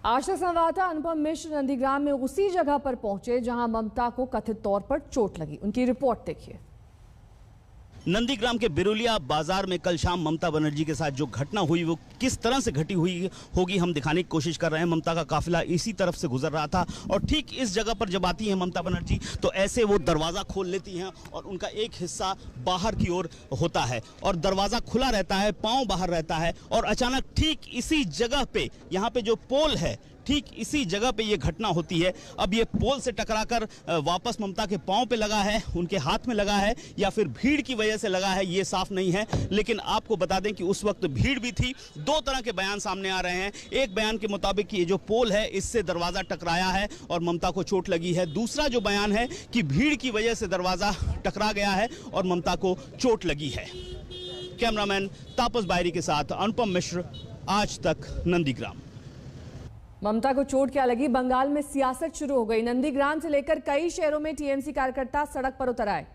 आज तक संवाददाता अनुपम मिश्र नंदीग्राम में उसी जगह पर पहुंचे जहां ममता को कथित तौर पर चोट लगी। उनकी रिपोर्ट देखिए। नंदीग्राम के बिरुलिया बाजार में कल शाम ममता बनर्जी के साथ जो घटना हुई वो किस तरह से घटी हुई होगी हम दिखाने की कोशिश कर रहे हैं। ममता का काफिला इसी तरफ से गुजर रहा था और ठीक इस जगह पर जब आती हैं ममता बनर्जी तो ऐसे वो दरवाज़ा खोल लेती हैं और उनका एक हिस्सा बाहर की ओर होता है और दरवाज़ा खुला रहता है, पाँव बाहर रहता है और अचानक ठीक इसी जगह पे यहाँ पे जो पोल है ठीक इसी जगह पे ये घटना होती है। अब ये पोल से टकराकर वापस ममता के पांव पे लगा है, उनके हाथ में लगा है या फिर भीड़ की वजह से लगा है ये साफ नहीं है, लेकिन आपको बता दें कि उस वक्त भीड़ भी थी। दो तरह के बयान सामने आ रहे हैं। एक बयान के मुताबिक ये जो पोल है इससे दरवाज़ा टकराया है और ममता को चोट लगी है। दूसरा जो बयान है कि भीड़ की वजह से दरवाज़ा टकरा गया है और ममता को चोट लगी है। कैमरामैन तापस बायरी के साथ अनुपम मिश्र, आज तक नंदीग्राम। ममता को चोट क्या लगी? बंगाल में सियासत शुरू हो गई। नंदीग्राम से लेकर कई शहरों में टीएमसी कार्यकर्ता सड़क पर उतर आए।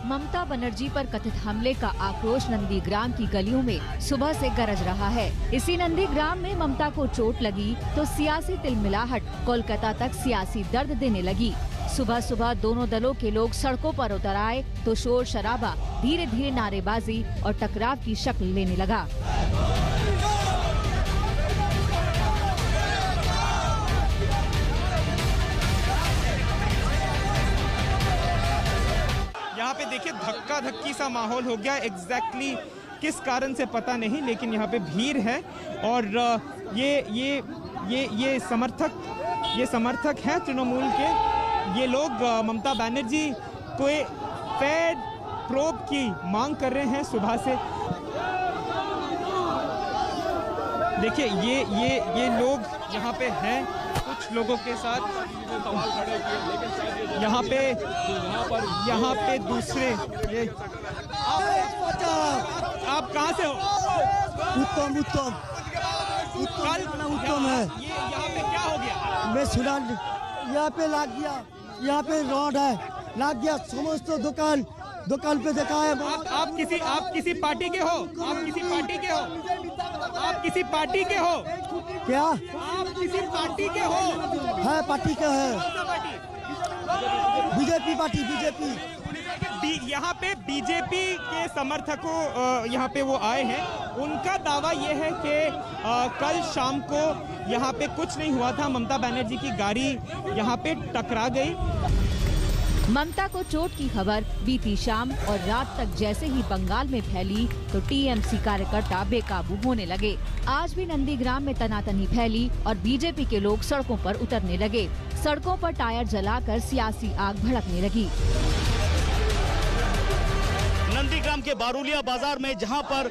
ममता बनर्जी पर कथित हमले का आक्रोश नंदीग्राम की गलियों में सुबह से गरज रहा है। इसी नंदीग्राम में ममता को चोट लगी तो सियासी तिलमिलाहट कोलकाता तक सियासी दर्द देने लगी। सुबह सुबह दोनों दलों के लोग सड़कों पर उतर आए तो शोर शराबा धीरे धीरे नारेबाजी और टकराव की शक्ल लेने लगा। यहाँ पे देखिए धक्का धक्की सा माहौल हो गया। एग्जैक्टली किस कारण से पता नहीं, लेकिन यहाँ पे भीड़ है और ये समर्थक हैं तृणमूल के। ये लोग ममता बनर्जी को फेयर प्रोब की मांग कर रहे हैं सुबह से। देखिए ये लोग यहाँ पे हैं कुछ लोगों के साथ सवाल खड़े किए, यहाँ पे दूसरे ये आप कहाँ से हो? उत्तम है। ये यहाँ पे क्या हो गया? मैं सुना यहाँ पे लाग गया, यहाँ पे रोड है, लाग गया। समस्त दुकान पे देखा है। आप किसी पार्टी के हो? आप किसी पार्टी के हो? आप किसी पार्टी के हो? क्या आप किसी पार्टी के हो? है पार्टी का है। BJP party, BJP. यहाँ पे बीजेपी के समर्थकों यहाँ पे वो आए हैं। उनका दावा ये है कि कल शाम को यहाँ पे कुछ नहीं हुआ था। ममता बनर्जी की गाड़ी यहाँ पे टकरा गई। ममता को चोट की खबर बीती शाम और रात तक जैसे ही बंगाल में फैली तो टीएमसी कार्यकर्ता बेकाबू होने लगे। आज भी नंदीग्राम में तनातनी फैली और बीजेपी के लोग सड़कों पर उतरने लगे। सड़कों पर टायर जलाकर सियासी आग भड़कने लगी। नंदीग्राम के बारुलिया बाजार में जहां पर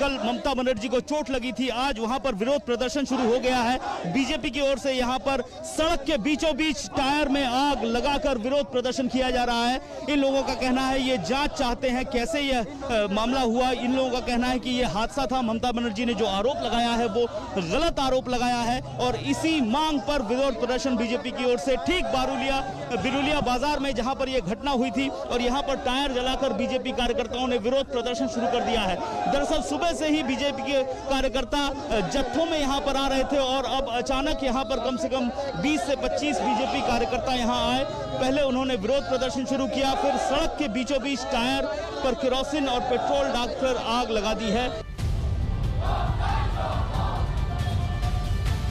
कल ममता बनर्जी को चोट लगी थी, आज वहां पर विरोध प्रदर्शन शुरू हो गया है। बीजेपी की ओर से यहां पर सड़क के बीचों बीच टायर में आग लगाकर विरोध प्रदर्शन किया जा रहा है। इन लोगों का कहना है ये जांच चाहते हैं कैसे यह मामला हुआ। इन लोगों का कहना है कि ये हादसा था। ममता बनर्जी ने जो आरोप लगाया है वो गलत आरोप लगाया है और इसी मांग पर विरोध प्रदर्शन बीजेपी की ओर से ठीक बिरुलिया बाजार में जहां पर यह घटना हुई थी और यहाँ पर टायर जलाकर बीजेपी कार्यकर्ताओं ने विरोध प्रदर्शन शुरू कर दिया है। दरअसल सुबह से ही बीजेपी के कार्यकर्ता जत्थों में यहां पर आ रहे थे और अब अचानक यहां पर कम से कम 20 से 25 बीजेपी कार्यकर्ता यहां आए। पहले उन्होंने विरोध प्रदर्शन शुरू किया, फिर सड़क के बीचों बीच टायर पर केरोसिन और पेट्रोल डालकर आग लगा दी है।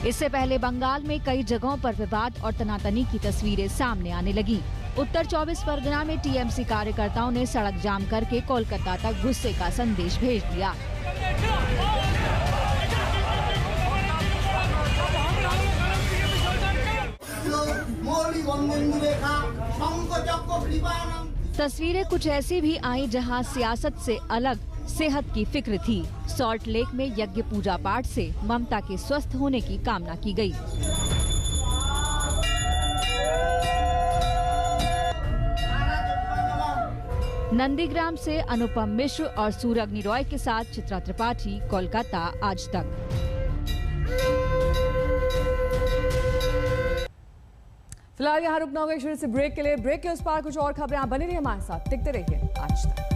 इससे पहले बंगाल में कई जगहों पर विवाद और तनातनी की तस्वीरें सामने आने लगी। उत्तर 24 परगना में टीएमसी कार्यकर्ताओं ने सड़क जाम करके कोलकाता तक गुस्से का संदेश भेज दिया। तस्वीरें कुछ ऐसी भी आई जहां सियासत से अलग सेहत की फिक्र थी। सॉल्ट लेक में यज्ञ पूजा पाठ से ममता के स्वस्थ होने की कामना की गई। नंदीग्राम से अनुपम मिश्र और सूरग्नि रॉय के साथ चित्रा त्रिपाठी, कोलकाता, आज तक। फिलहाल यहाँ रुकना होगा एक छोटे से ब्रेक के लिए। ब्रेक के उस पार कुछ और खबरें, आप बने रहिए हमारे साथ, देखते रहिए आज तक।